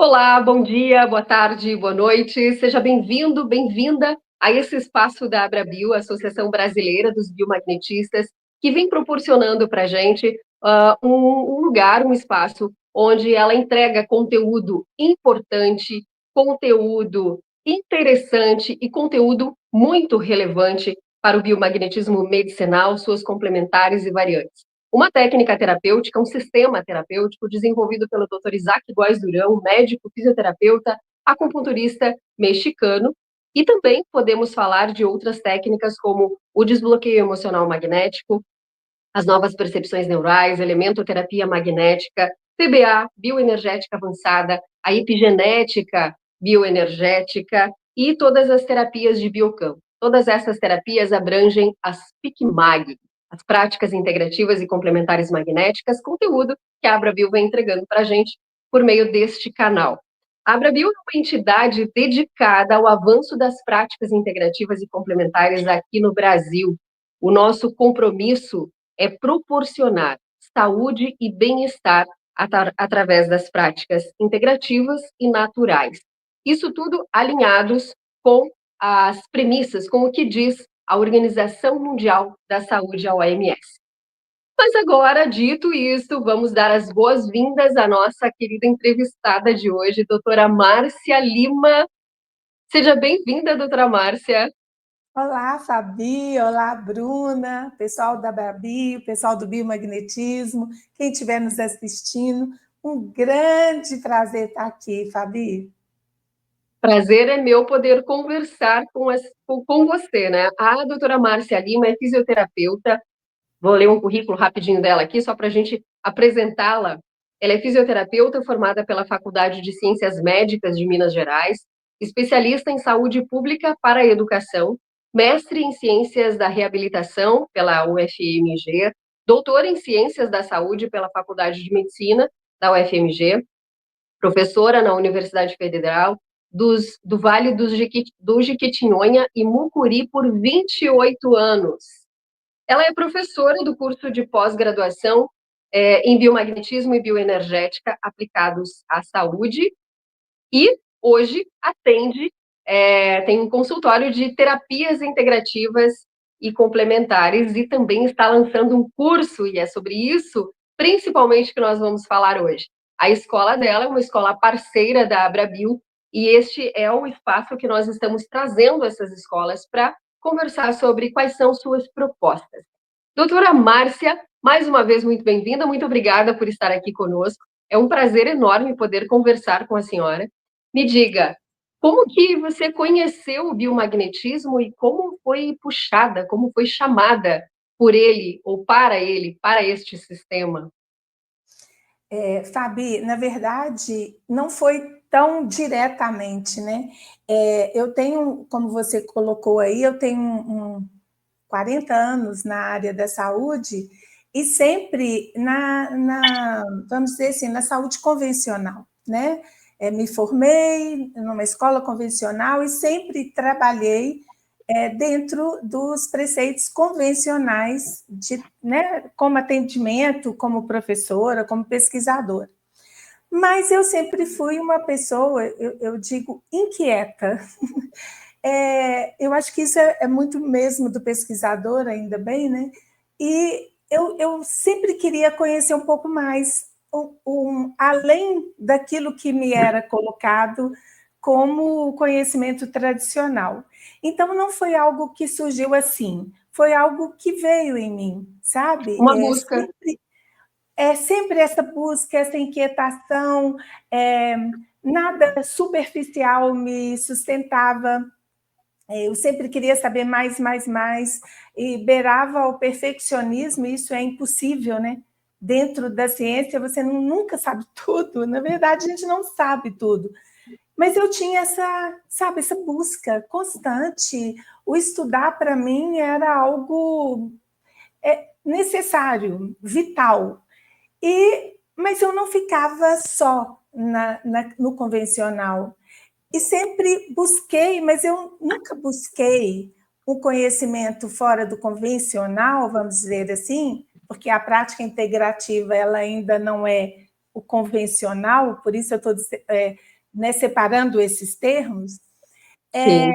Olá, bom dia, boa tarde, boa noite. Seja bem-vindo, bem-vinda a esse espaço da Abrabio, Associação Brasileira dos Biomagnetistas, que vem proporcionando para a gente um lugar, um espaço onde ela entrega conteúdo importante, conteúdo interessante e conteúdo muito relevante para o biomagnetismo medicinal, suas complementares e variantes. Uma técnica terapêutica, um sistema terapêutico desenvolvido pelo Dr. Isaac Góes Durão, médico, fisioterapeuta, acupunturista mexicano, e também podemos falar de outras técnicas como o desbloqueio emocional magnético, as novas percepções neurais, elementoterapia magnética, TBA, bioenergética avançada, a epigenética bioenergética e todas as terapias de biocampo. Todas essas terapias abrangem as PICMAG, as práticas integrativas e complementares magnéticas, conteúdo que a Abrabio vem entregando para a gente por meio deste canal. A Abrabio é uma entidade dedicada ao avanço das práticas integrativas e complementares aqui no Brasil. O nosso compromisso é proporcionar saúde e bem-estar através das práticas integrativas e naturais. Isso tudo alinhados com as premissas, com o que diz a Organização Mundial da Saúde, a OMS. Mas agora, dito isso, vamos dar as boas-vindas à nossa querida entrevistada de hoje, doutora Márcia Lima. Seja bem-vinda, doutora Márcia. Olá, Fabi, olá, Bruna, pessoal da Babi, pessoal do Biomagnetismo, quem estiver nos assistindo, um grande prazer estar aqui, Fabi. Prazer é meu poder conversar com você, né? A doutora Márcia Lima é fisioterapeuta. Vou ler um currículo rapidinho dela aqui, só para a gente apresentá-la. Ela é fisioterapeuta formada pela Faculdade de Ciências Médicas de Minas Gerais, especialista em saúde pública para a educação, mestre em Ciências da Reabilitação pela UFMG, doutora em Ciências da Saúde pela Faculdade de Medicina da UFMG, professora na Universidade Federal do Vale do Jequitinhonha e Mucuri por 28 anos. Ela é professora do curso de pós-graduação em biomagnetismo e bioenergética aplicados à saúde e hoje atende, tem um consultório de terapias integrativas e complementares e também está lançando um curso, e é sobre isso, principalmente, que nós vamos falar hoje. A escola dela é uma escola parceira da Abrabio e este é o espaço que nós estamos trazendo essas escolas para conversar sobre quais são suas propostas. Doutora Márcia, mais uma vez, muito bem-vinda, muito obrigada por estar aqui conosco. É um prazer enorme poder conversar com a senhora. Me diga, como que você conheceu o biomagnetismo e como foi puxada, como foi chamada por ele ou para este sistema? Fabi, na verdade, não foi tão diretamente, né? Eu tenho, como você colocou aí, eu tenho 40 anos na área da saúde e sempre vamos dizer assim, na saúde convencional, né? Me formei numa escola convencional e sempre trabalhei dentro dos preceitos convencionais, né, como atendimento, como professora, como pesquisadora. Mas eu sempre fui uma pessoa, eu digo, inquieta. Eu acho que isso é muito mesmo do pesquisador, ainda bem, né? E eu sempre queria conhecer um pouco mais, além daquilo que me era colocado como conhecimento tradicional. Então, não foi algo que surgiu assim, foi algo que veio em mim, sabe? Uma busca. Sempre essa busca, essa inquietação, nada superficial me sustentava. Eu sempre queria saber mais, mais, mais, e beirava o perfeccionismo, e isso é impossível, né? Dentro da ciência, você nunca sabe tudo, na verdade, a gente não sabe tudo. Mas eu tinha essa busca constante. O estudar, para mim, era algo necessário, vital. Mas eu não ficava só no convencional. E sempre busquei, mas eu nunca busquei um conhecimento fora do convencional, vamos dizer assim, porque a prática integrativa ela ainda não é o convencional, por isso eu estou né, separando esses termos. Sim.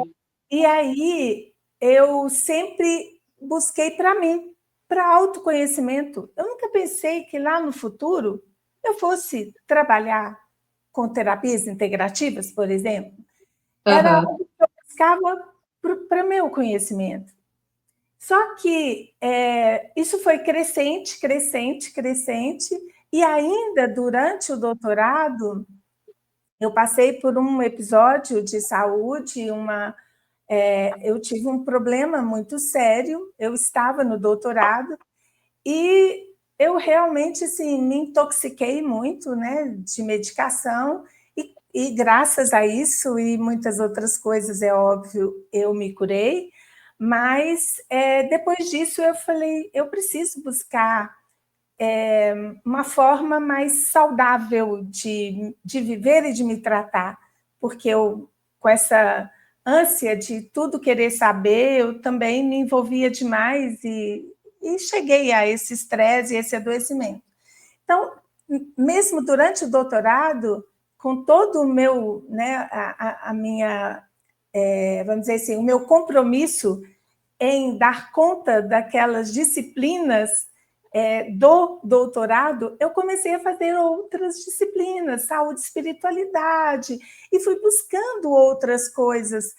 E aí eu sempre busquei para mim, para autoconhecimento. Eu nunca pensei que lá no futuro eu fosse trabalhar com terapias integrativas, por exemplo. Era Aham. algo que eu buscava para meu conhecimento. Só que isso foi crescente, crescente, crescente, e ainda durante o doutorado, eu passei por um episódio de saúde, eu tive um problema muito sério, eu estava no doutorado, e eu realmente assim, me intoxiquei muito, né, de medicação, e graças a isso e muitas outras coisas, é óbvio, eu me curei, mas depois disso eu falei, eu preciso buscar uma forma mais saudável de viver e de me tratar, porque eu, com essa ânsia de tudo querer saber, eu também me envolvia demais e cheguei a esse estresse e esse adoecimento. Então, mesmo durante o doutorado, com todo o meu, né, a minha, vamos dizer assim, o meu compromisso em dar conta daquelas disciplinas do doutorado, eu comecei a fazer outras disciplinas, saúde e espiritualidade, e fui buscando outras coisas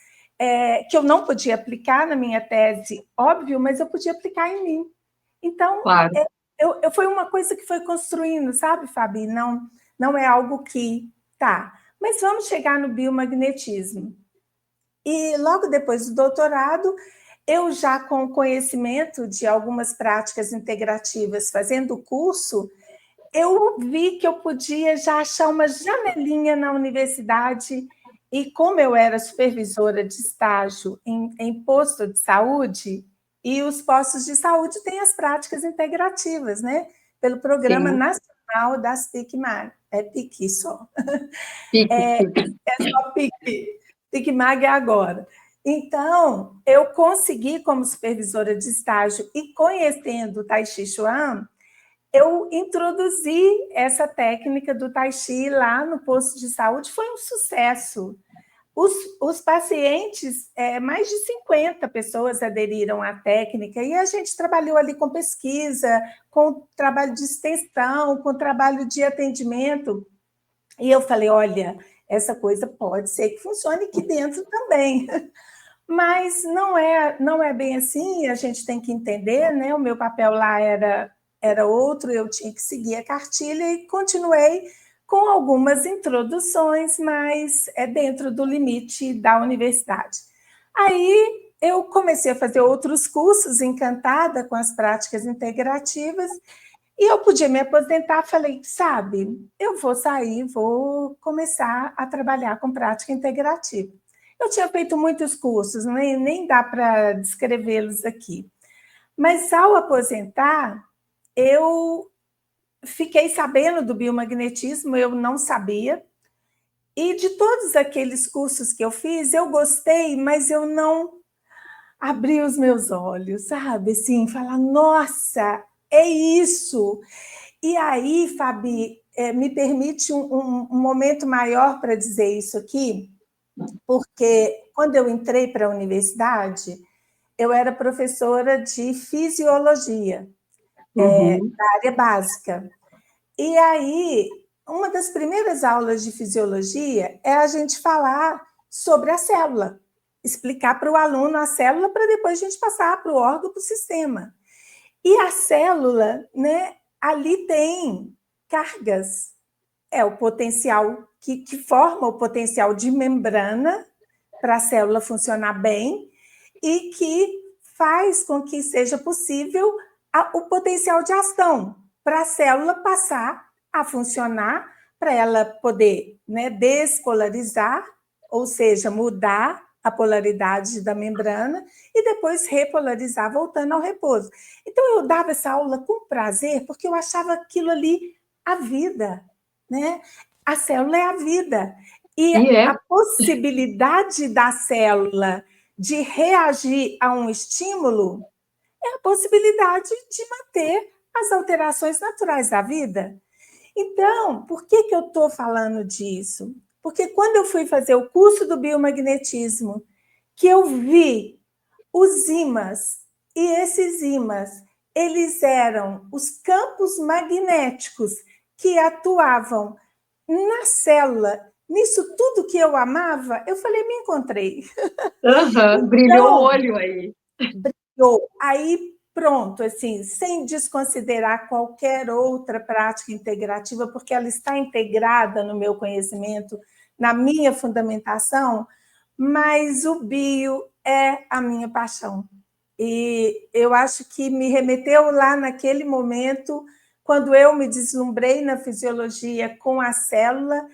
que eu não podia aplicar na minha tese, óbvio, mas eu podia aplicar em mim. Então, Claro. foi uma coisa que foi construindo, sabe, Fabi? Não é algo que tá. Mas vamos chegar no biomagnetismo. E logo depois do doutorado, eu já com conhecimento de algumas práticas integrativas, fazendo o curso, eu vi que eu podia já achar uma janelinha na universidade, e como eu era supervisora de estágio em posto de saúde, e os postos de saúde têm as práticas integrativas, né? Pelo Programa Sim. Nacional das PIC-MAG. É PIC só. Fique, É, fique. é só PIC. PIC-MAG é agora. Então, eu consegui, como supervisora de estágio e conhecendo o Tai Chi Chuan, eu introduzi essa técnica do Tai Chi lá no posto de saúde, foi um sucesso. Os pacientes, mais de 50 pessoas aderiram à técnica, e a gente trabalhou ali com pesquisa, com trabalho de extensão, com trabalho de atendimento, e eu falei, olha, essa coisa pode ser que funcione aqui dentro também. Mas não é bem assim, a gente tem que entender, né? O meu papel lá era outro, eu tinha que seguir a cartilha e continuei com algumas introduções, mas é dentro do limite da universidade. Aí eu comecei a fazer outros cursos, encantada com as práticas integrativas, e eu podia me aposentar, falei, sabe, eu vou sair, vou começar a trabalhar com prática integrativa. Eu tinha feito muitos cursos, nem dá para descrevê-los aqui. Mas ao aposentar, eu fiquei sabendo do biomagnetismo, eu não sabia. E de todos aqueles cursos que eu fiz, eu gostei, mas eu não abri os meus olhos, sabe? Assim, falar, nossa, é isso. E aí, Fabi, me permite um momento maior para dizer isso aqui, porque quando eu entrei para a universidade, eu era professora de fisiologia, Uhum. da área básica. E aí, uma das primeiras aulas de fisiologia é a gente falar sobre a célula, explicar para o aluno a célula para depois a gente passar para o órgão, para o sistema. E a célula, né, ali tem cargas, é o potencial que forma o potencial de membrana para a célula funcionar bem e que faz com que seja possível o potencial de ação para a célula passar a funcionar, para ela poder, né, despolarizar, ou seja, mudar a polaridade da membrana e depois repolarizar, voltando ao repouso. Então, eu dava essa aula com prazer, porque eu achava aquilo ali a vida, né? A célula é a vida. E E é. a possibilidade da célula de reagir a um estímulo é a possibilidade de manter as alterações naturais da vida. Então, por que eu estou falando disso? Porque quando eu fui fazer o curso do biomagnetismo, que eu vi os ímãs, e esses ímãs, eles eram os campos magnéticos que atuavam na célula, nisso tudo que eu amava, eu falei, me encontrei. Uhum, brilhou o Então, olho aí. brilhou. Aí, pronto, assim, sem desconsiderar qualquer outra prática integrativa, porque ela está integrada no meu conhecimento, na minha fundamentação, mas o bio é a minha paixão. E eu acho que me remeteu lá naquele momento, quando eu me deslumbrei na fisiologia com a célula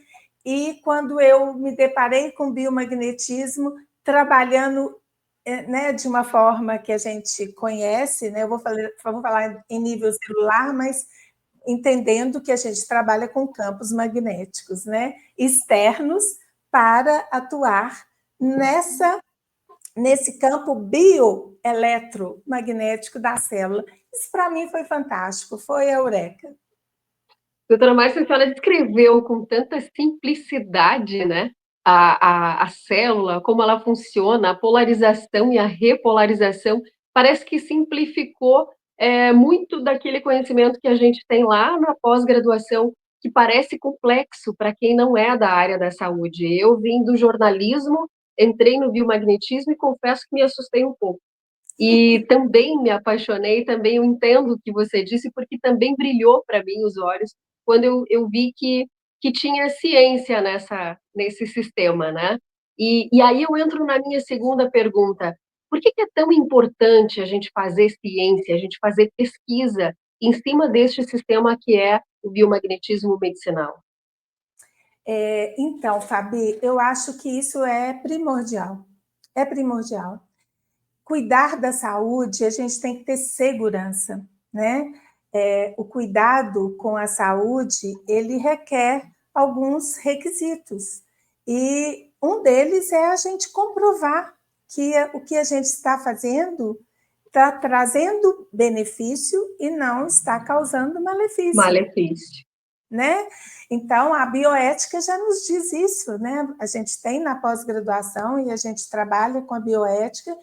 e quando eu me deparei com biomagnetismo, trabalhando, né, de uma forma que a gente conhece, né? Vou falar em nível celular, mas entendendo que a gente trabalha com campos magnéticos, né, externos para atuar nesse campo bioeletromagnético da célula. Isso para mim foi fantástico, foi a eureka. Doutora Márcia, a senhora descreveu com tanta simplicidade, né, a célula, como ela funciona, a polarização e a repolarização. Parece que simplificou muito daquele conhecimento que a gente tem lá na pós-graduação, que parece complexo para quem não é da área da saúde. Eu vim do jornalismo, entrei no biomagnetismo e confesso que me assustei um pouco. E também me apaixonei, também eu entendo o que você disse, porque também brilhou para mim os olhos quando eu vi que tinha ciência nesse sistema, né? E aí eu entro na minha segunda pergunta. Por que é tão importante a gente fazer ciência, a gente fazer pesquisa em cima deste sistema que é o biomagnetismo medicinal? Então, Fabi, eu acho que isso é primordial. É primordial. Cuidar da saúde, a gente tem que ter segurança, né? O cuidado com a saúde, ele requer alguns requisitos. E um deles é a gente comprovar que o que a gente está fazendo está trazendo benefício e não está causando malefício, Malefício. né? Então, a bioética já nos diz isso, né? A gente tem na pós-graduação e a gente trabalha com a bioética,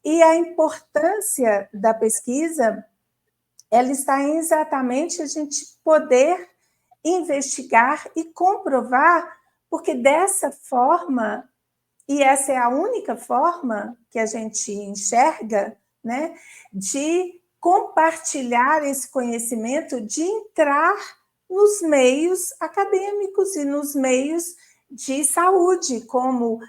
e a importância da pesquisa, ela está em exatamente a gente poder investigar e comprovar, porque dessa forma, e essa é a única forma que a gente enxerga, né, de compartilhar esse conhecimento, de entrar nos meios acadêmicos e nos meios de saúde, como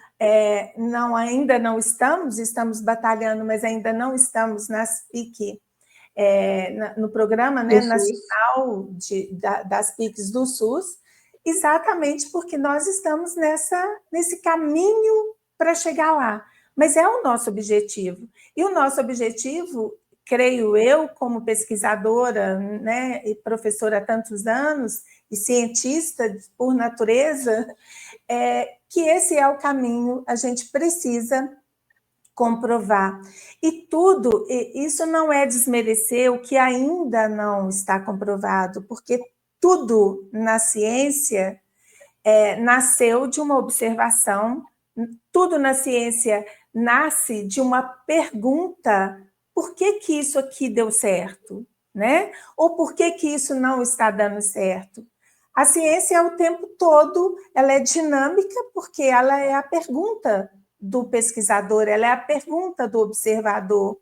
ainda não estamos batalhando, mas ainda não estamos nas PIC, no programa, né, nacional das PICs do SUS, exatamente porque nós estamos nesse caminho para chegar lá. Mas é o nosso objetivo. E o nosso objetivo, creio eu, como pesquisadora, né, e professora há tantos anos, e cientista por natureza, que esse é o caminho, a gente precisa comprovar. E tudo, isso não é desmerecer o que ainda não está comprovado, porque tudo na ciência nasceu de uma observação, tudo na ciência nasce de uma pergunta: por que isso aqui deu certo? Né? Ou por que isso não está dando certo? A ciência, o tempo todo, ela é dinâmica porque ela é a pergunta do pesquisador, ela é a pergunta do observador.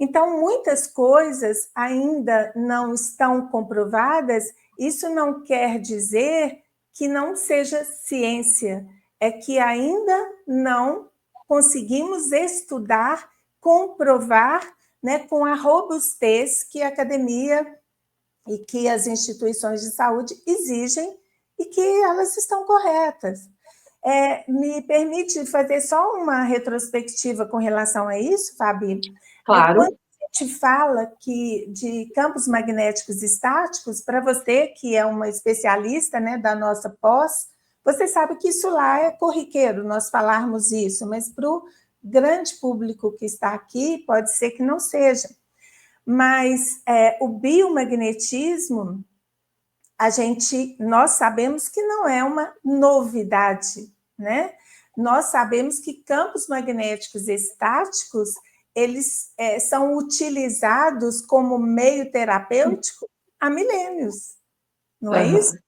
Então, muitas coisas ainda não estão comprovadas. Isso não quer dizer que não seja ciência, é que ainda não conseguimos estudar, comprovar, né, com a robustez que a academia e que as instituições de saúde exigem e que elas estão corretas. Me permite fazer só uma retrospectiva com relação a isso, Fabi? Claro. Quando a gente fala de campos magnéticos estáticos, para você que é uma especialista, né, da nossa pós, você sabe que isso lá é corriqueiro, nós falarmos isso, mas para o grande público que está aqui, pode ser que não seja. Mas o biomagnetismo, nós sabemos que não é uma novidade, né? Nós sabemos que campos magnéticos estáticos, eles são utilizados como meio terapêutico há milênios, não é isso?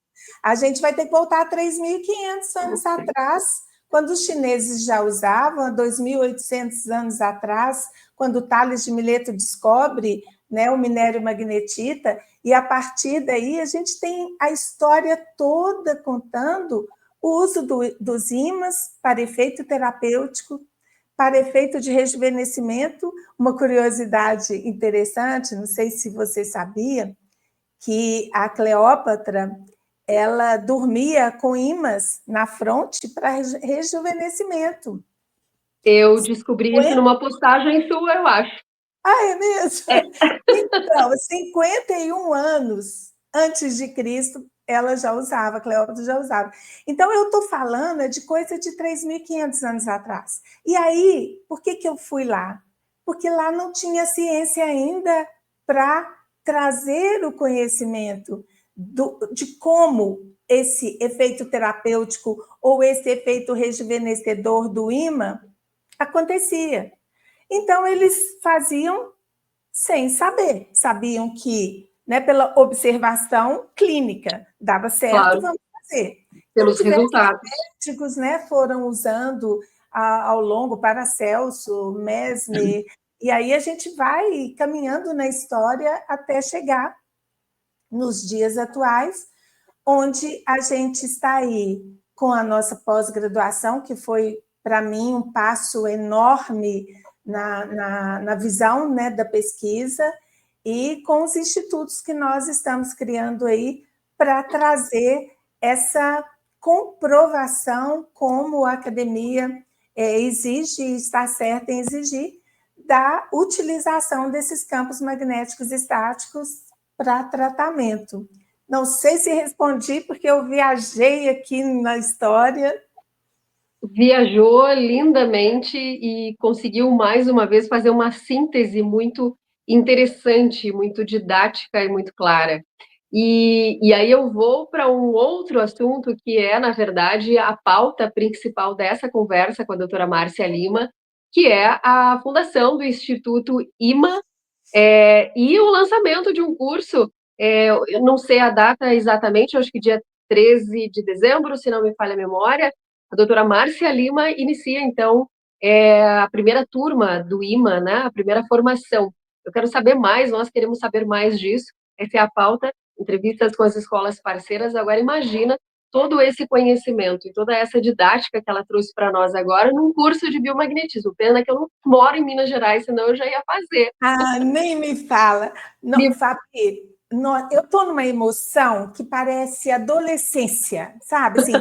A gente vai ter que voltar a 3.500 anos atrás, quando os chineses já usavam, há 2.800 anos atrás, quando Tales de Mileto descobre, né, o minério magnetita, e a partir daí a gente tem a história toda contando o uso dos ímãs para efeito terapêutico, para efeito de rejuvenescimento. Uma curiosidade interessante, não sei se você sabia, que a Cleópatra ela dormia com ímãs na fronte para rejuvenescimento. Eu descobri isso numa postagem sua, eu acho. Ah, é mesmo? Então, 51 anos antes de Cristo, ela já usava, Cleópatra já usava. Então, eu estou falando de coisa de 3.500 anos atrás. E aí, por que eu fui lá? Porque lá não tinha ciência ainda para trazer o conhecimento de como esse efeito terapêutico ou esse efeito rejuvenescedor do ímã acontecia. Então, eles faziam sem saber. Sabiam que, né, pela observação clínica, dava certo, Claro, vamos fazer. Então, pelos diversos resultados. médicos, né, foram usando ao longo, Paracelso, Mesmer, e aí a gente vai caminhando na história até chegar nos dias atuais, onde a gente está aí com a nossa pós-graduação, que foi, para mim, um passo enorme na visão, né, da pesquisa, e com os institutos que nós estamos criando aí para trazer essa comprovação, como a academia exige e está certa em exigir, da utilização desses campos magnéticos estáticos para tratamento. Não sei se respondi, porque eu viajei aqui na história. Viajou lindamente e conseguiu, mais uma vez, fazer uma síntese muito interessante, muito didática e muito clara. E aí eu vou para um outro assunto que é, na verdade, a pauta principal dessa conversa com a doutora Márcia Lima, que é a fundação do Instituto IMA, e o lançamento de um curso, eu não sei a data exatamente, acho que dia 13 de dezembro, se não me falha a memória, a doutora Márcia Lima inicia, então, a primeira turma do IMA, né, a primeira formação. Eu quero saber mais, nós queremos saber mais disso, essa é a pauta, entrevistas com as escolas parceiras. Agora imagina todo esse conhecimento e toda essa didática que ela trouxe para nós agora num curso de biomagnetismo. Pena que eu não moro em Minas Gerais, senão eu já ia fazer. Ah, nem me fala. Não, Fabi, eu estou numa emoção que parece adolescência, sabe? Assim,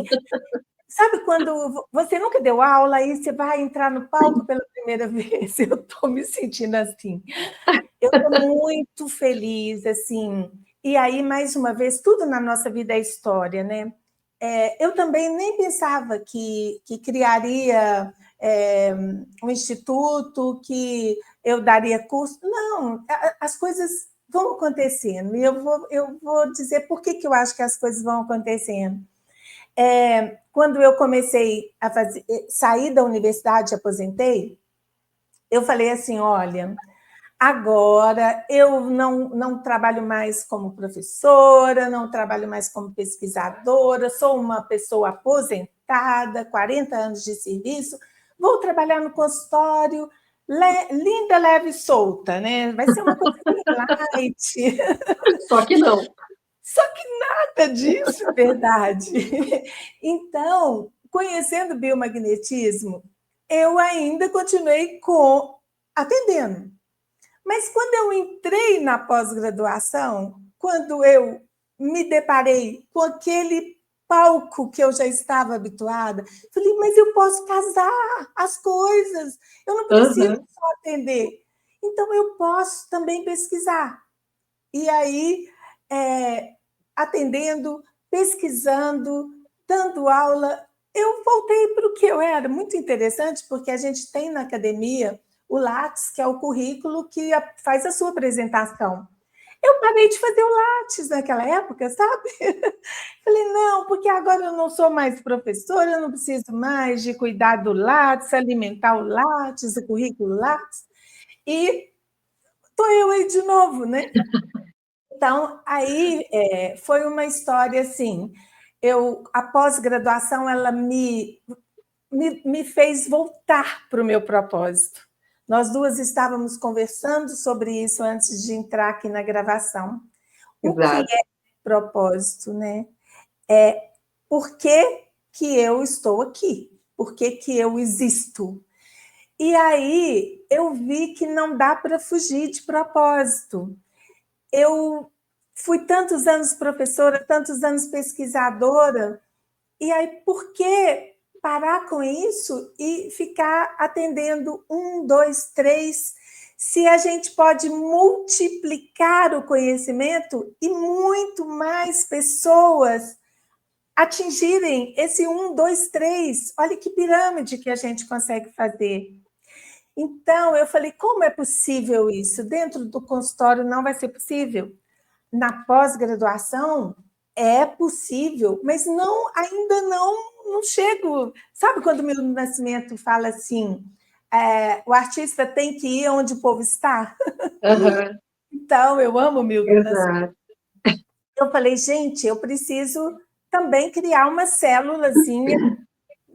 sabe quando você nunca deu aula e você vai entrar no palco pela primeira vez? Eu estou me sentindo assim. Eu estou muito feliz, assim. E aí, mais uma vez, tudo na nossa vida é história, né? Eu também nem pensava que criaria um instituto, que eu daria curso. Não, as coisas vão acontecendo. E eu vou dizer por que eu acho que as coisas vão acontecendo. Quando eu comecei a sair da universidade, aposentei, eu falei assim, olha, agora eu não trabalho mais como professora, não trabalho mais como pesquisadora, sou uma pessoa aposentada, 40 anos de serviço, vou trabalhar no consultório, linda, leve e solta, né? Vai ser uma coisa bem light. Só que não. Só que nada disso é verdade. Então, conhecendo biomagnetismo, eu ainda continuei atendendo. Mas quando eu entrei na pós-graduação, quando eu me deparei com aquele palco que eu já estava habituada, falei, mas eu posso casar as coisas, eu não preciso só atender. Então, eu posso também pesquisar. E aí, atendendo, pesquisando, dando aula, eu voltei para o que eu era. Muito interessante, porque a gente tem na academia o Lattes, que é o currículo que faz a sua apresentação. Eu parei de fazer o Lattes naquela época, sabe? Falei, não, porque agora eu não sou mais professora, eu não preciso mais de cuidar do Lattes, alimentar o Lattes, o currículo Lattes, e estou eu aí de novo, né? Então, aí foi uma história assim, a pós-graduação, ela me fez voltar para o meu propósito. Nós duas estávamos conversando sobre isso antes de entrar aqui na gravação. O que Exato. é propósito, né? É por que, que eu estou aqui? Por que, que eu existo? E aí eu vi que não dá para fugir de propósito. Eu fui tantos anos professora, tantos anos pesquisadora, e aí por que parar com isso e ficar atendendo um, dois, três, se a gente pode multiplicar o conhecimento e muito mais pessoas atingirem esse um, dois, três? Olha que pirâmide que a gente consegue fazer. Então, eu falei, como é possível isso? Dentro do consultório não vai ser possível? Na pós-graduação é possível, mas ainda não chego. Sabe quando o Milton Nascimento fala assim, o artista tem que ir onde o povo está? Uhum. Então, eu amo o Milton Nascimento. Exato. Eu falei, gente, eu preciso também criar uma célulazinha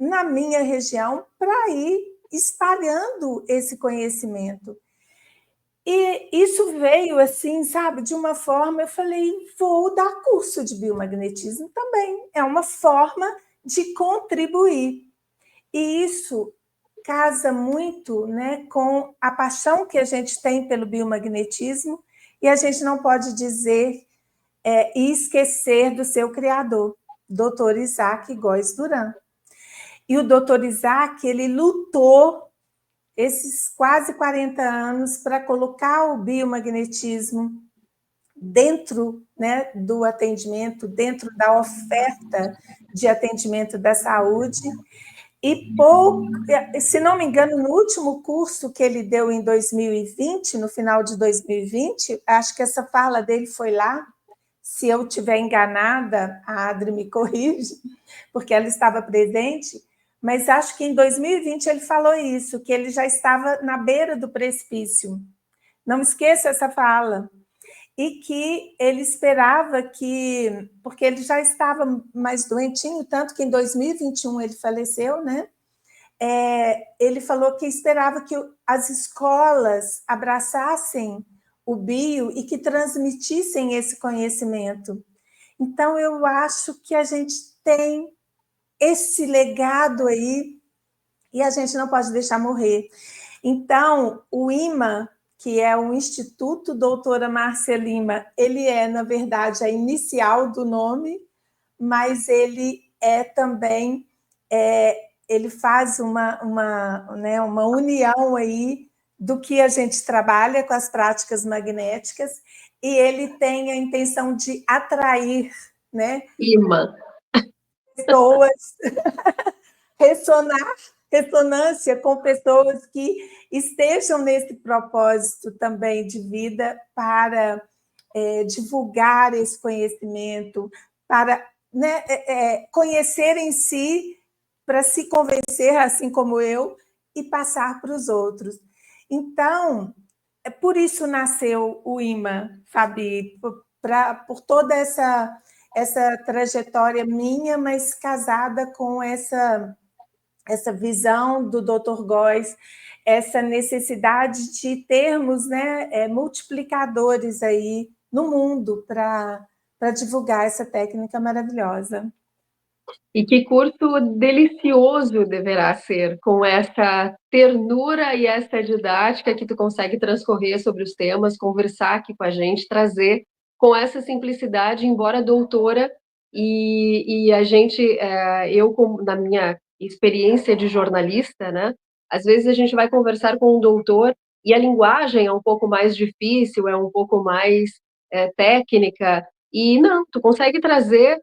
na minha região para ir espalhando esse conhecimento. E isso veio assim, sabe, de uma forma, eu falei, vou dar curso de biomagnetismo também. É uma forma de contribuir. E isso casa muito, né, com a paixão que a gente tem pelo biomagnetismo, e a gente não pode dizer e esquecer do seu criador, Dr. Isaac Góes Duran. E o Dr. Isaac, ele lutou esses quase 40 anos para colocar o biomagnetismo dentro, né, do atendimento, dentro da oferta de atendimento da saúde. E se não me engano, no último curso que ele deu em 2020, no final de 2020, acho que essa fala dele foi lá. Se eu estiver enganada, a Adri me corrige, porque ela estava presente, mas acho que em 2020 ele falou isso, que ele já estava na beira do precipício. Não esqueça essa fala. E que ele esperava que, porque ele já estava mais doentinho, tanto que em 2021 ele faleceu, né? Ele falou que esperava que as escolas abraçassem o bio e que transmitissem esse conhecimento. Então, eu acho que a gente tem esse legado aí e a gente não pode deixar morrer. Então, o IMA, que é o Instituto Doutora Márcia Lima, ele é, na verdade, a inicial do nome, mas ele é também, ele faz uma união aí do que a gente trabalha com as práticas magnéticas, e ele tem a intenção de atrair, né, Imã. pessoas, ressonância com pessoas que estejam nesse propósito também de vida para divulgar esse conhecimento, para, né, conhecer em si, para se convencer, assim como eu, e passar para os outros. Então, por isso nasceu o IMA, Fabi, por toda essa trajetória minha, mas casada com essa visão do Dr. Góes, essa necessidade de termos, né, multiplicadores aí no mundo para divulgar essa técnica maravilhosa. E que curso delicioso deverá ser, com essa ternura e essa didática que tu consegue transcorrer sobre os temas, conversar aqui com a gente, trazer com essa simplicidade, embora doutora, e a gente, eu, na minha experiência de jornalista, né, às vezes a gente vai conversar com um doutor e a linguagem é um pouco mais difícil, é um pouco mais técnica, e não, tu consegue trazer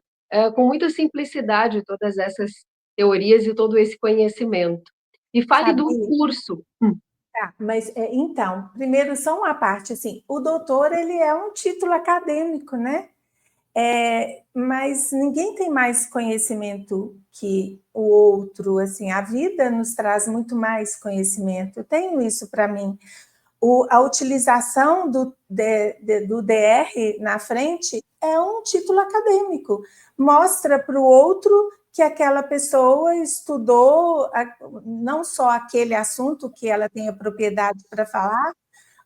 com muita simplicidade todas essas teorias e todo esse conhecimento. E fale do Fabi, curso. Tá, mas então, primeiro só uma parte assim, o doutor ele é um título acadêmico, né? Mas ninguém tem mais conhecimento que o outro, assim, a vida nos traz muito mais conhecimento. Eu tenho isso para mim. A utilização do DR na frente é um título acadêmico, mostra para o outro que aquela pessoa estudou não só aquele assunto que ela tem a propriedade para falar,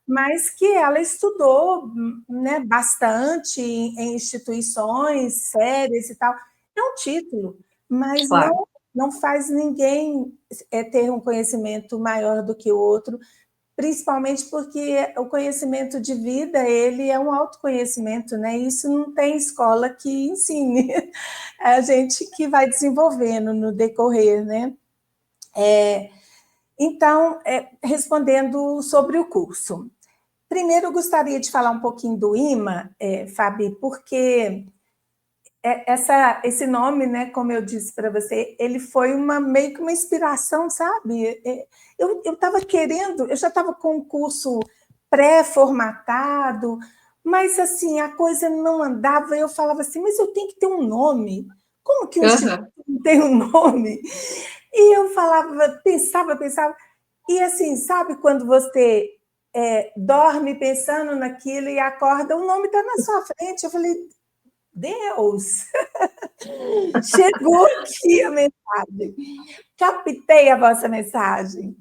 mas que ela estudou, né, bastante em instituições sérias e tal. É um título, mas Claro. não faz ninguém ter um conhecimento maior do que o outro, principalmente porque o conhecimento de vida, ele é um autoconhecimento, né? Isso não tem escola que ensine, é a gente que vai desenvolvendo no decorrer, né? Então, respondendo sobre o curso. Primeiro, eu gostaria de falar um pouquinho do IMA, Fabi, porque esse nome, né, como eu disse para você, ele foi meio que uma inspiração, sabe? Eu estava querendo, eu já estava com o curso pré-formatado, mas assim, a coisa não andava, eu falava assim, mas eu tenho que ter um nome. Como que o instituto não tem um nome? E eu falava, pensava, e assim, sabe quando você dorme pensando naquilo e acorda, o nome está na sua frente. Eu falei, Deus, chegou aqui a mensagem, captei a vossa mensagem.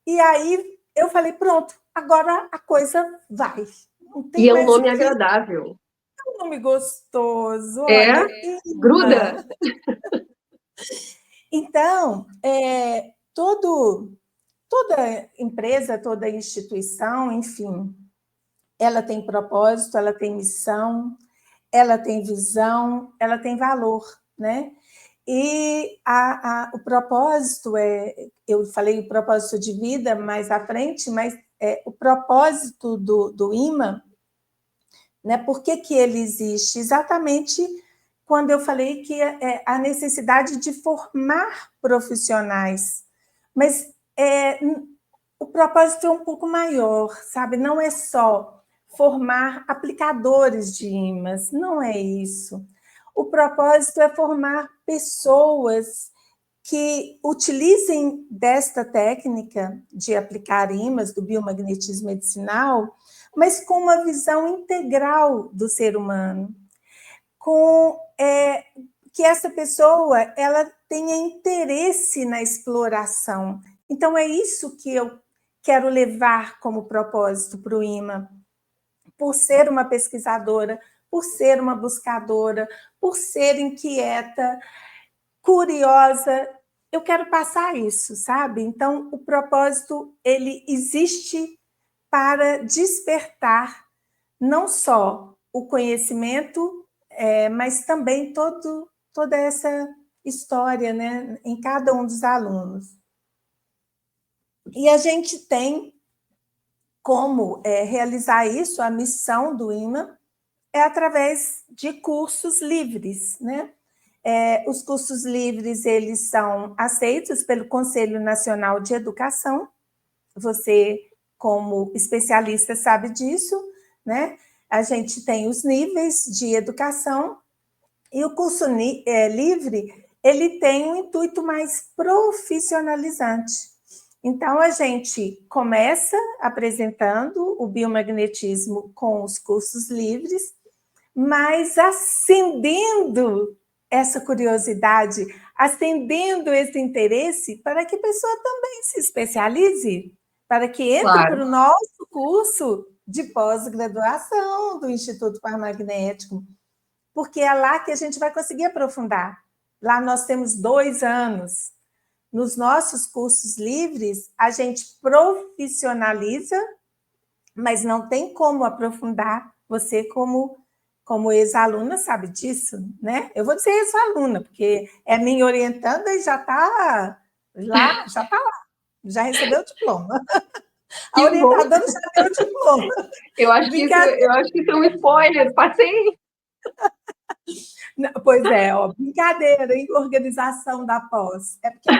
E aí eu falei, pronto, agora a coisa vai. Não E tem é um mais o nome que. agradável. É um nome gostoso, É? olha. Gruda? Então, toda empresa, toda instituição, enfim, ela tem propósito, ela tem missão, ela tem visão, ela tem valor, né? E o propósito eu falei o propósito de vida mais à frente, mas o propósito do IMA, né? Por que ele existe? Exatamente quando eu falei que a necessidade de formar profissionais, mas o propósito é um pouco maior, sabe? Não é só formar aplicadores de imãs, não é isso. O propósito é formar pessoas que utilizem desta técnica de aplicar imãs do biomagnetismo medicinal, mas com uma visão integral do ser humano, com que essa pessoa ela tenha interesse na exploração. Então é isso que eu quero levar como propósito para o IMA, por ser uma pesquisadora, por ser uma buscadora, por ser inquieta, curiosa, eu quero passar isso, sabe? Então, o propósito, ele existe para despertar não só o conhecimento, mas também toda essa história, né, em cada um dos alunos. E a gente tem como realizar isso, a missão do IMA, é através de cursos livres, né? Os cursos livres, eles são aceitos pelo Conselho Nacional de Educação, você, como especialista, sabe disso, né? A gente tem os níveis de educação, e o curso livre, ele tem um intuito mais profissionalizante. Então, a gente começa apresentando o biomagnetismo com os cursos livres, mas acendendo essa curiosidade, acendendo esse interesse para que a pessoa também se especialize, para que entre Claro. para o nosso curso de pós-graduação do Instituto Parmagnético, porque é lá que a gente vai conseguir aprofundar. Lá nós temos 2 anos. Nos nossos cursos livres, a gente profissionaliza, mas não tem como aprofundar. Você, como ex-aluna, sabe disso, né? Eu vou ser ex-aluna, porque é minha orientanda e já está lá, já recebeu o diploma. A Que bom. orientadora já deu o diploma. Eu acho que isso Brincadeira. é um spoiler. Passei. Pois é, ó, brincadeira, hein? Organização da pós. É porque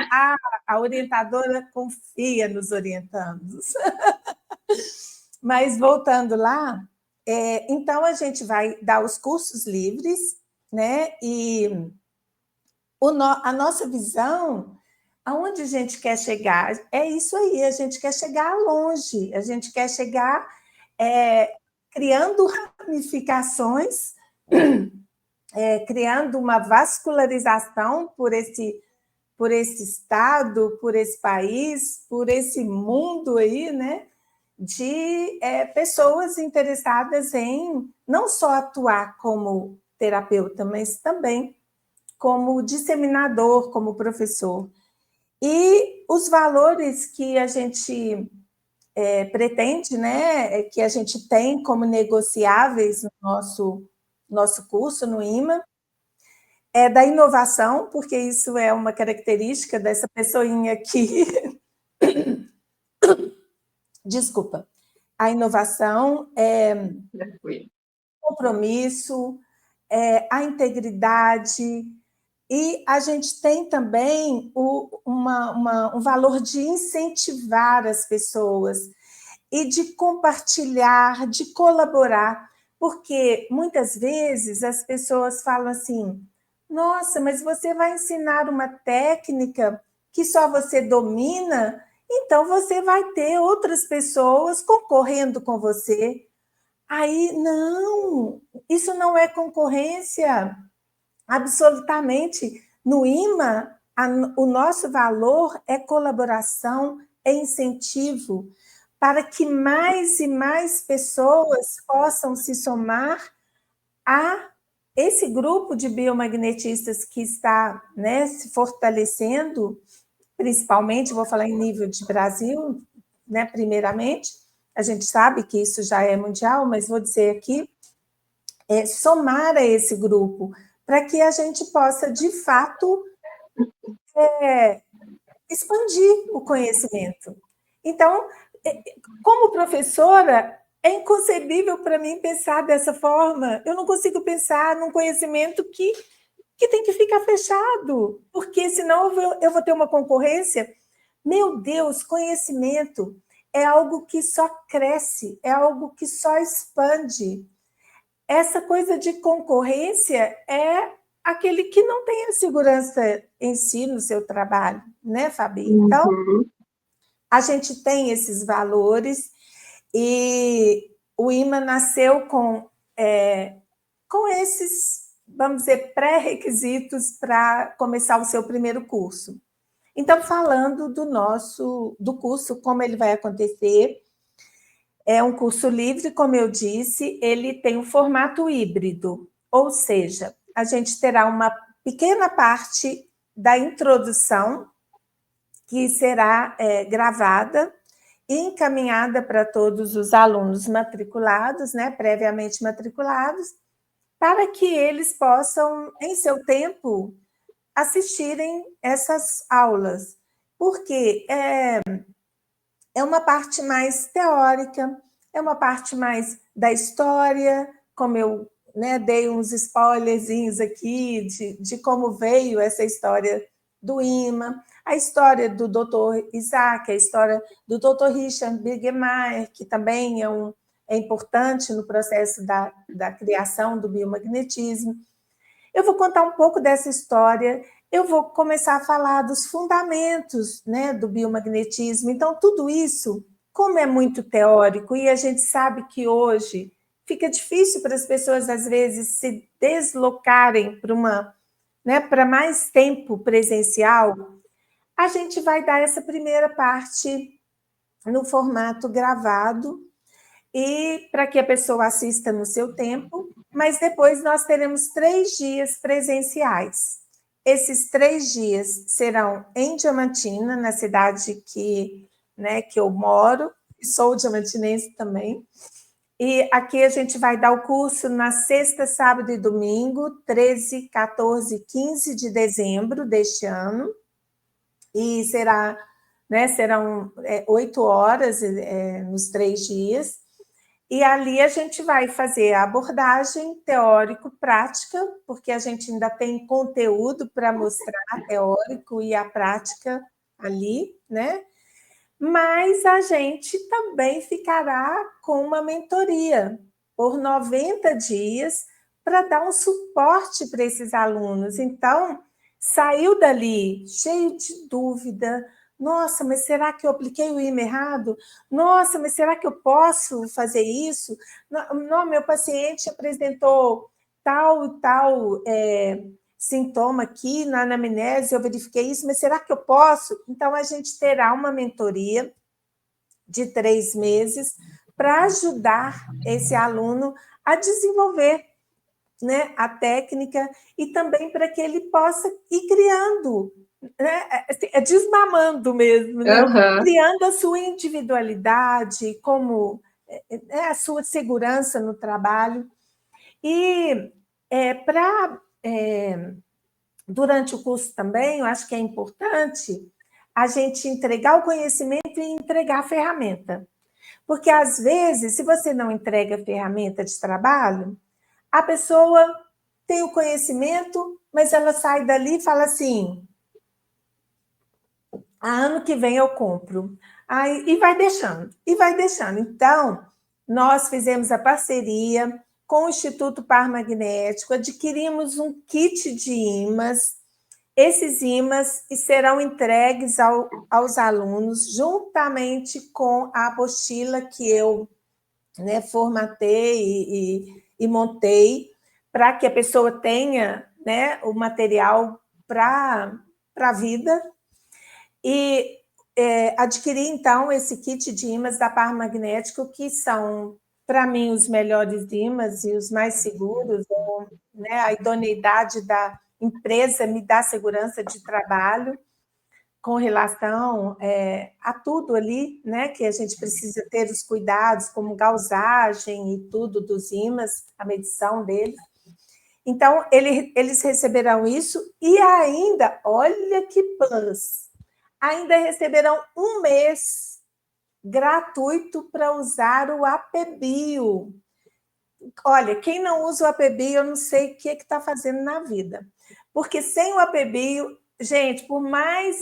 a orientadora confia nos orientandos. Mas voltando lá, então a gente vai dar os cursos livres, né? E a nossa visão, aonde a gente quer chegar, é isso aí, a gente quer chegar longe, a gente quer chegar criando ramificações, criando uma vascularização por esse estado, por esse país, por esse mundo aí, né? De pessoas interessadas em não só atuar como terapeuta, mas também como disseminador, como professor. E os valores que a gente pretende, né, que a gente tem como negociáveis no nosso curso no IMA, é da inovação, porque isso é uma característica dessa pessoinha aqui. Desculpa. A inovação é compromisso, a integridade, e a gente tem também um valor de incentivar as pessoas e de compartilhar, de colaborar, porque muitas vezes as pessoas falam assim: nossa, mas você vai ensinar uma técnica que só você domina, então você vai ter outras pessoas concorrendo com você. Aí, não, isso não é concorrência, absolutamente. No IMA, o nosso valor é colaboração, é incentivo, para que mais e mais pessoas possam se somar a esse grupo de biomagnetistas que está, né, se fortalecendo, principalmente, vou falar em nível de Brasil, né, primeiramente, a gente sabe que isso já é mundial, mas vou dizer aqui, somar a esse grupo, para que a gente possa, de fato, expandir o conhecimento. Então, como professora, é inconcebível para mim pensar dessa forma. Eu não consigo pensar num conhecimento que tem que ficar fechado, porque senão eu vou ter uma concorrência. Meu Deus, conhecimento é algo que só cresce, é algo que só expande. Essa coisa de concorrência é aquele que não tem a segurança em si no seu trabalho, né, Fabi? Então, a gente tem esses valores e o IMA nasceu com esses, vamos dizer, pré-requisitos para começar o seu primeiro curso. Então, falando do curso, como ele vai acontecer, é um curso livre, como eu disse, ele tem um formato híbrido, ou seja, a gente terá uma pequena parte da introdução, que será gravada e encaminhada para todos os alunos matriculados, né, previamente matriculados, para que eles possam, em seu tempo, assistirem essas aulas, porque é uma parte mais teórica, é uma parte mais da história, como eu, né, dei uns spoilerzinhos aqui de como veio essa história do IMA, a história do Dr. Isaac, a história do Dr. Richard Birgemeyer, que também é importante no processo da criação do biomagnetismo. Eu vou contar um pouco dessa história, eu vou começar a falar dos fundamentos, né, do biomagnetismo. Então, tudo isso, como é muito teórico, e a gente sabe que hoje fica difícil para as pessoas, às vezes, se deslocarem para mais tempo presencial, a gente vai dar essa primeira parte no formato gravado, e para que a pessoa assista no seu tempo, mas depois nós teremos 3 dias presenciais. Esses 3 dias serão em Diamantina, na cidade que eu moro, sou diamantinense também, e aqui a gente vai dar o curso na sexta, sábado e domingo, 13, 14 e 15 de dezembro deste ano, e serão 8 horas nos 3 dias, E ali a gente vai fazer a abordagem teórico-prática, porque a gente ainda tem conteúdo para mostrar teórico e a prática ali, né? Mas a gente também ficará com uma mentoria por 90 dias para dar um suporte para esses alunos. Então, saiu dali cheio de dúvida. Nossa, mas será que eu apliquei o IMA errado? Nossa, mas será que eu posso fazer isso? Não, meu paciente apresentou tal e tal sintoma aqui na anamnese, eu verifiquei isso, mas será que eu posso? Então, a gente terá uma mentoria de 3 meses para ajudar esse aluno a desenvolver, né, a técnica e também para que ele possa ir criando, né, desmamando mesmo, né, criando a sua individualidade, como a sua segurança no trabalho. E durante o curso também, eu acho que é importante a gente entregar o conhecimento e entregar a ferramenta. Porque, às vezes, se você não entrega a ferramenta de trabalho, a pessoa tem o conhecimento, mas ela sai dali e fala assim: ano que vem eu compro. Aí, e vai deixando, e vai deixando. Então, nós fizemos a parceria com o Instituto Par Magnético, adquirimos um kit de ímãs. Esses ímãs serão entregues aos alunos, juntamente com a apostila que eu, né, formatei e montei, para que a pessoa tenha, né, o material para a vida. E adquiri, então, esse kit de ímãs da Par Magnético, que são, para mim, os melhores ímãs e os mais seguros, né, a idoneidade da empresa me dá segurança de trabalho com relação a tudo ali, né, que a gente precisa ter os cuidados, como gausagem e tudo dos ímãs, a medição deles. Então, eles receberão isso e ainda, olha que plus, ainda receberão 1 mês gratuito para usar o APBio. Olha, quem não usa o APBio, eu não sei o que está fazendo na vida. Porque sem o APBio, gente, por mais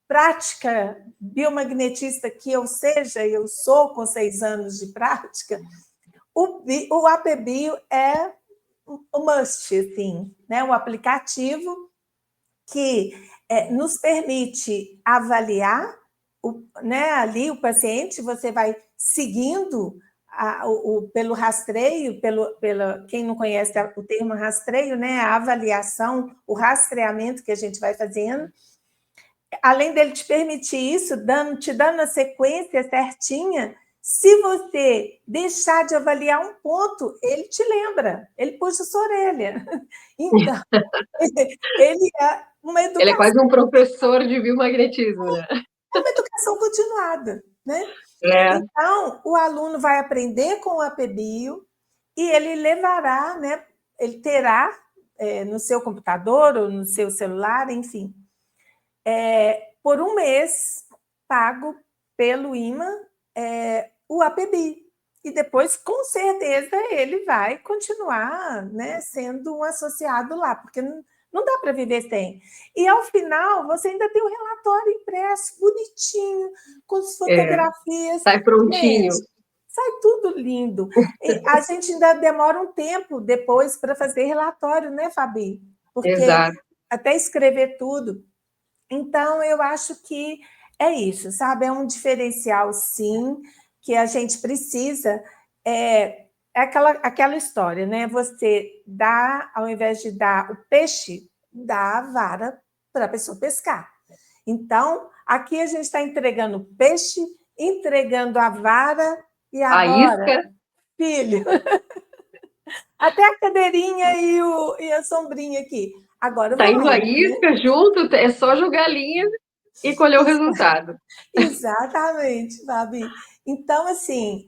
prática biomagnetista que eu seja, eu sou com 6 anos de prática, o APBio é um must, assim, né? Um aplicativo que nos permite avaliar né, ali o paciente, você vai seguindo pelo rastreio, quem não conhece o termo rastreio, né, a avaliação, o rastreamento que a gente vai fazendo. Além dele te permitir isso, te dando a sequência certinha, se você deixar de avaliar um ponto, ele te lembra, ele puxa a sua orelha. Então, ele é uma educação. Ele é quase um professor de biomagnetismo, né? É uma educação continuada, né? É. Então, o aluno vai aprender com o APBio e ele levará, né? Ele terá no seu computador ou no seu celular, enfim, por 1 mês pago pelo imã o APBio. E depois, com certeza, ele vai continuar, né, sendo um associado lá, porque não dá para viver sem. E, ao final, você ainda tem um relatório impresso, bonitinho, com as fotografias. Sai prontinho. Gente, sai tudo lindo. E a gente ainda demora um tempo depois para fazer relatório, né, Fabi? Porque Exato. até escrever tudo. Então, eu acho que é isso, sabe? É um diferencial, sim, que a gente precisa. É aquela história, né? Você dá, ao invés de dar o peixe, dá a vara para a pessoa pescar. Então, aqui a gente está entregando o peixe, entregando a vara, e agora, a isca, filho, até a cadeirinha e a sombrinha aqui. Agora tá indo a vai, isca junto, é só jogar linha e colher o resultado. Exatamente, Fabi. Então, assim,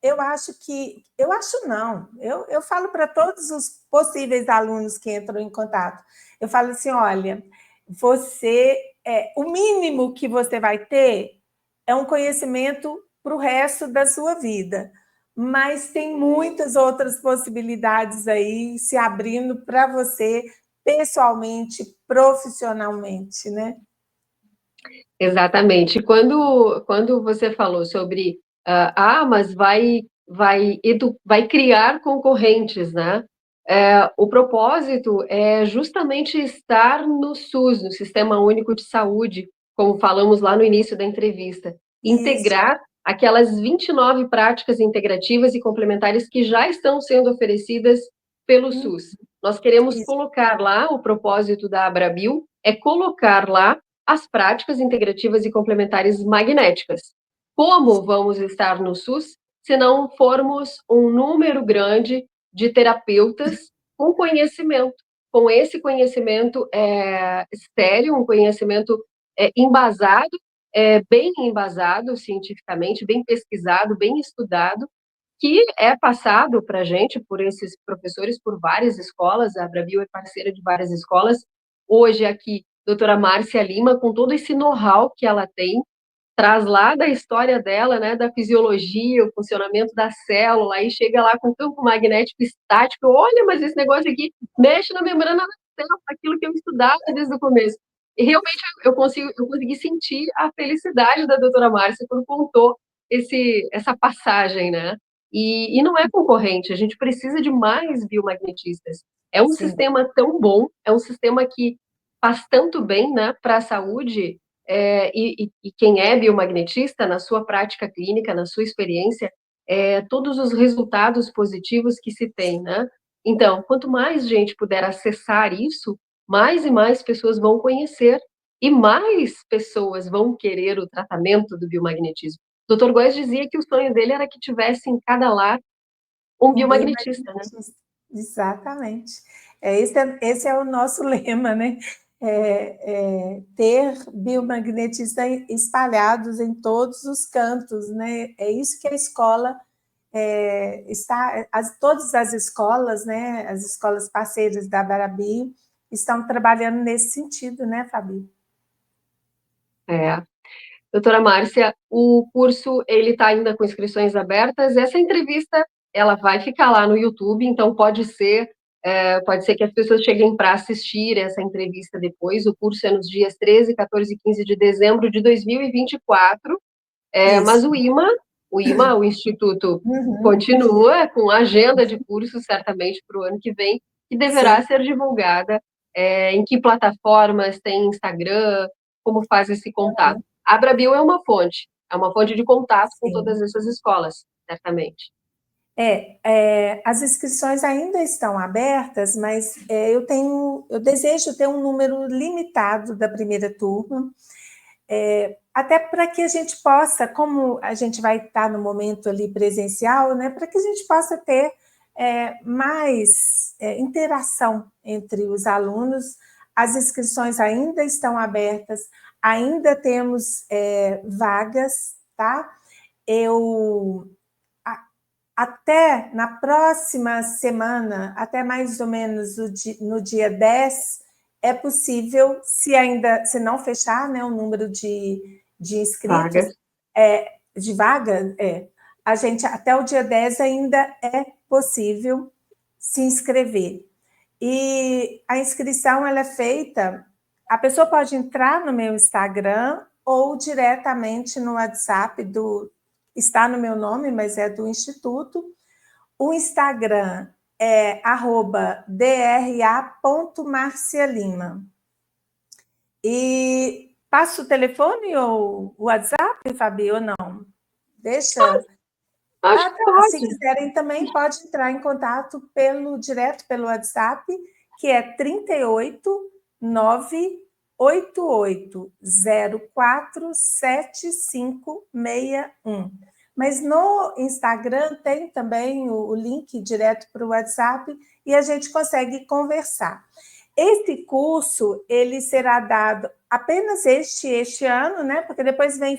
eu acho que... Eu acho não. Eu falo para todos os possíveis alunos que entram em contato. Eu falo assim, olha, o mínimo que você vai ter é um conhecimento para o resto da sua vida. Mas tem muitas outras possibilidades aí se abrindo para você, pessoalmente, profissionalmente, né? Exatamente. Quando você falou sobre, mas vai criar concorrentes, né? O propósito é justamente estar no SUS, no Sistema Único de Saúde, como falamos lá no início da entrevista, Isso, integrar aquelas 29 práticas integrativas e complementares que já estão sendo oferecidas pelo SUS. Nós queremos isso, colocar lá, o propósito da Abrabil é colocar lá as práticas integrativas e complementares magnéticas. Como vamos estar no SUS se não formos um número grande de terapeutas com conhecimento, com esse conhecimento sério, um conhecimento embasado, bem embasado cientificamente, bem pesquisado, bem estudado, que é passado para a gente por esses professores, por várias escolas, a Abrabil é parceira de várias escolas. Hoje aqui, doutora Márcia Lima, com todo esse know-how que ela tem, traz lá da história dela, né, da fisiologia, o funcionamento da célula, aí chega lá com campo magnético estático, olha, mas esse negócio aqui mexe na membrana da célula, aquilo que eu estudava desde o começo. E realmente eu consegui sentir a felicidade da doutora Márcia quando contou essa passagem, né? E não é concorrente, a gente precisa de mais biomagnetistas. É um sim. sistema tão bom, é um sistema que faz tanto bem, né, para a saúde, e quem é biomagnetista, na sua prática clínica, na sua experiência, todos os resultados positivos que se tem, né? Então, quanto mais gente puder acessar isso, mais e mais pessoas vão conhecer e mais pessoas vão querer o tratamento do biomagnetismo. O Dr. Góes dizia que o sonho dele era que tivesse em cada lar um Um biomagnetista, né? biomagnetista. Exatamente. Esse é o nosso lema, né? Ter biomagnetistas espalhados em todos os cantos, né? É isso que a escola todas as escolas, né? As escolas parceiras da Barabi estão trabalhando nesse sentido, né, Fabi? É. Doutora Márcia, o curso ele está ainda com inscrições abertas. Essa entrevista ela vai ficar lá no YouTube, então pode ser que as pessoas cheguem para assistir essa entrevista depois. O curso é nos dias 13, 14 e 15 de dezembro de 2024. Mas Isso. o Instituto, Uhum. continua com agenda de cursos, certamente, para o ano que vem, que deverá Sim. ser divulgada. Em que plataformas, tem Instagram, como faz esse contato. A Abrabil é uma fonte de contato com Sim. todas essas escolas, certamente. As inscrições ainda estão abertas, mas eu desejo ter um número limitado da primeira turma, até para que a gente possa, como a gente vai estar no momento ali presencial, né, para que a gente possa ter mais interação entre os alunos. As inscrições ainda estão abertas, ainda temos vagas, tá? Eu até na próxima semana, até mais ou menos no dia 10, é possível, se não fechar, né, o número de inscritos, Vagas. de vaga, a gente até o dia 10 ainda é possível se inscrever. E a inscrição ela é feita, a pessoa pode entrar no meu Instagram ou diretamente no WhatsApp está no meu nome, mas é do Instituto. O Instagram é @dra.marcialima. E passa o telefone ou o WhatsApp, Fabi, ou não? Deixa. Acho Ah, que tá. Se pode. quiserem também, pode entrar em contato direto pelo WhatsApp, que é 38 988 04 7561. Mas no Instagram tem também o link direto para o WhatsApp e a gente consegue conversar. Esse curso ele será dado apenas este ano, né? Porque depois vem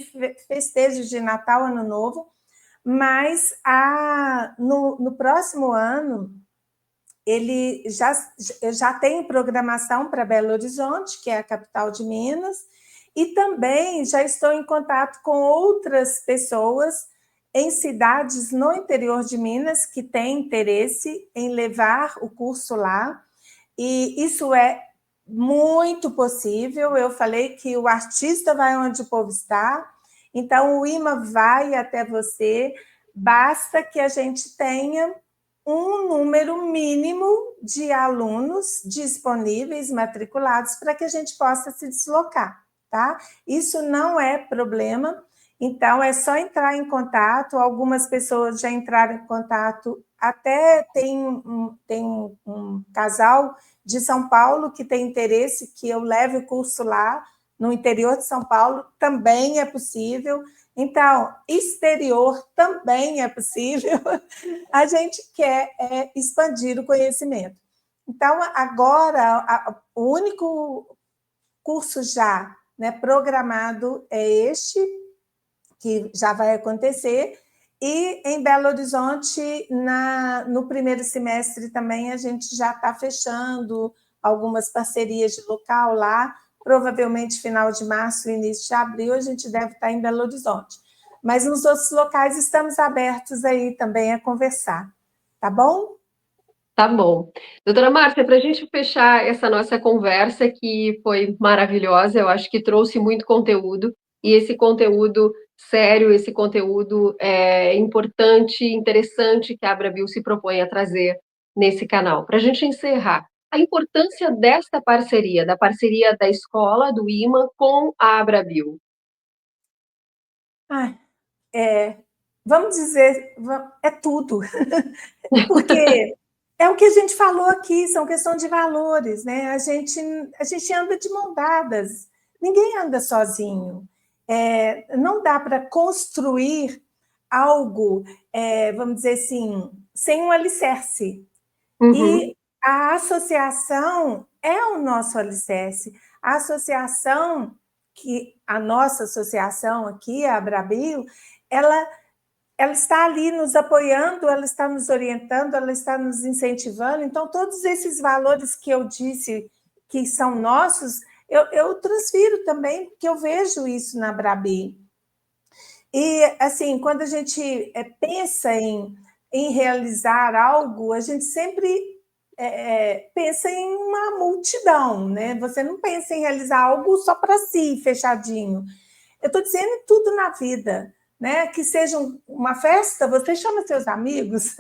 festejos de Natal, Ano Novo, mas no próximo ano ele já tem programação para Belo Horizonte, que é a capital de Minas, e também já estou em contato com outras pessoas em cidades no interior de Minas que têm interesse em levar o curso lá, e isso é muito possível. Eu falei que o artista vai onde o povo está, então o IMA vai até você, basta que a gente tenha um número mínimo de alunos disponíveis, matriculados, para que a gente possa se deslocar, tá? Isso não é problema, então é só entrar em contato. Algumas pessoas já entraram em contato, até tem um casal de São Paulo que tem interesse que eu leve o curso lá, no interior de São Paulo, também é possível. Então, exterior também é possível. A gente quer expandir o conhecimento. Então, agora, o único curso já, né, programado é este, que já vai acontecer, e em Belo Horizonte, no primeiro semestre também, a gente já está fechando algumas parcerias de local lá, provavelmente final de março, início de abril, a gente deve estar em Belo Horizonte. Mas nos outros locais estamos abertos aí também a conversar, tá bom? Tá bom. Doutora Márcia, para a gente fechar essa nossa conversa, que foi maravilhosa, eu acho que trouxe muito conteúdo, e esse conteúdo sério, esse conteúdo importante, interessante que a Abrabil se propõe a trazer nesse canal. Para a gente encerrar, a importância desta parceria, da parceria da escola, do IMA, com a Abrabil. Ah, vamos dizer, é tudo. Porque é o que a gente falou aqui, são questão de valores, né? A gente anda de mão dadas, ninguém anda sozinho. Não dá para construir algo, vamos dizer assim, sem um alicerce. Uhum. E a associação é o nosso alicerce. A associação, a nossa associação aqui, a Abrabio, ela está ali nos apoiando, ela está nos orientando, ela está nos incentivando. Então, todos esses valores que eu disse que são nossos, eu transfiro também, porque eu vejo isso na Brabi. E, assim, quando a gente pensa em realizar algo, a gente sempre pensa em uma multidão, né? Você não pensa em realizar algo só para si, fechadinho. Eu estou dizendo em tudo na vida, né? Que seja uma festa, você chama seus amigos,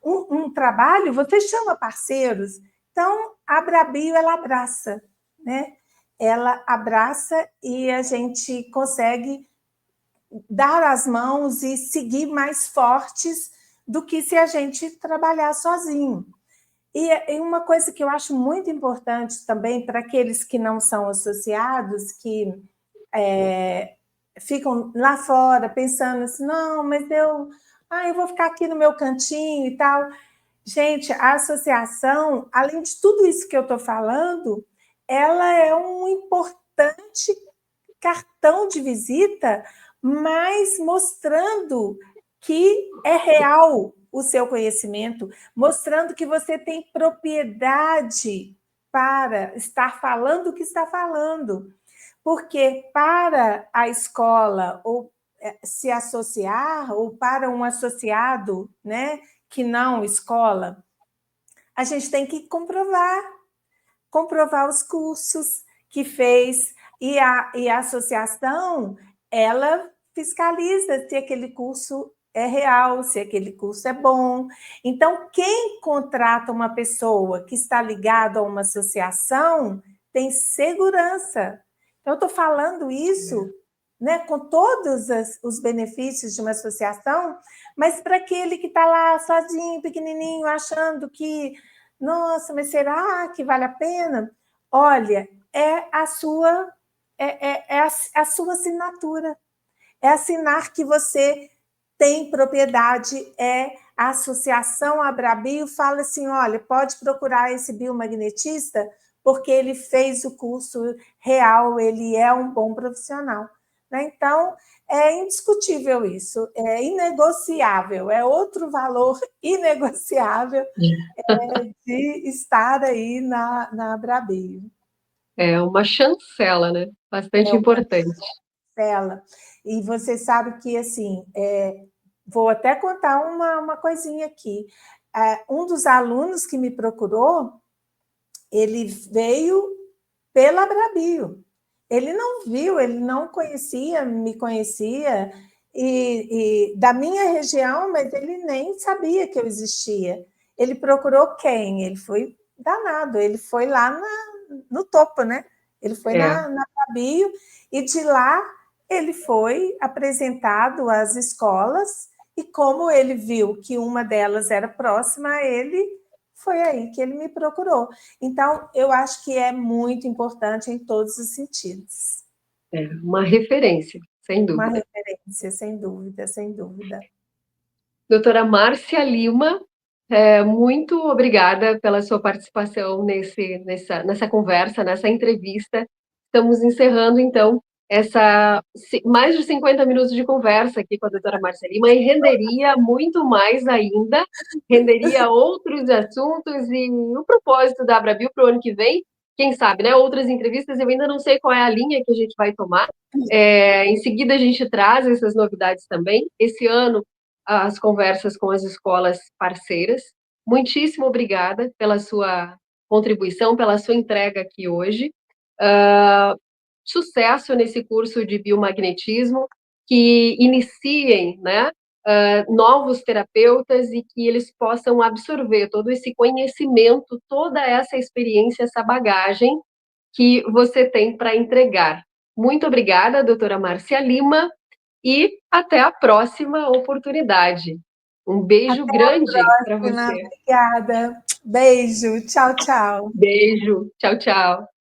um trabalho, você chama parceiros. Então, a Abrabio, ela abraça, né? Ela abraça e a gente consegue dar as mãos e seguir mais fortes do que se a gente trabalhar sozinho. E uma coisa que eu acho muito importante também para aqueles que não são associados, que ficam lá fora pensando assim, não, mas eu vou ficar aqui no meu cantinho e tal. Gente, a associação, além de tudo isso que eu estou falando, ela é um importante cartão de visita, mas mostrando que é real o seu conhecimento, mostrando que você tem propriedade para estar falando o que está falando. Porque para a escola ou se associar, ou para um associado, né, que não escola, a gente tem que comprovar os cursos que fez, e a associação, ela fiscaliza se aquele curso é real, se aquele curso é bom. Então, quem contrata uma pessoa que está ligada a uma associação tem segurança. Então, eu estou falando isso, né, com todos os benefícios de uma associação, mas para aquele que está lá sozinho, pequenininho, achando que, nossa, mas será que vale a pena? Olha, é a sua a sua assinatura, é assinar que você tem propriedade. A Associação Abrabio fala assim, olha, pode procurar esse biomagnetista porque ele fez o curso real, ele é um bom profissional. Né? Então, é indiscutível isso, é inegociável, é outro valor inegociável de estar aí na Abrabio. É uma chancela, né? É Bastante uma importante. chancela. E você sabe que, assim, Vou até contar uma coisinha aqui. Um dos alunos que me procurou, ele veio pela Brabio. Ele não viu, ele não conhecia, me conhecia, e da minha região, mas ele nem sabia que eu existia. Ele procurou quem? Ele foi danado, ele foi lá no topo, né? Ele foi É. na Brabio, e de lá ele foi apresentado às escolas, e como ele viu que uma delas era próxima a ele, foi aí que ele me procurou. Então, eu acho que é muito importante em todos os sentidos. É uma referência, sem Uma dúvida. referência, sem dúvida, sem dúvida. Doutora Márcia Lima, muito obrigada pela sua participação nessa conversa, nessa entrevista. Estamos encerrando, então, mais de 50 minutos de conversa aqui com a doutora Márcia Lima, e renderia muito mais ainda, renderia outros assuntos, e o propósito da Abrabil para o ano que vem, quem sabe, né? Outras entrevistas, eu ainda não sei qual é a linha que a gente vai tomar. Em seguida, a gente traz essas novidades também. Esse ano, as conversas com as escolas parceiras. Muitíssimo obrigada pela sua contribuição, pela sua entrega aqui hoje. Sucesso nesse curso de biomagnetismo, que iniciem, né, novos terapeutas, e que eles possam absorver todo esse conhecimento, toda essa experiência, essa bagagem que você tem para entregar. Muito obrigada, doutora Márcia Lima, e até a próxima oportunidade. Um beijo Até a grande para próxima. você. Obrigada. Beijo. Tchau, tchau. Beijo. Tchau, tchau.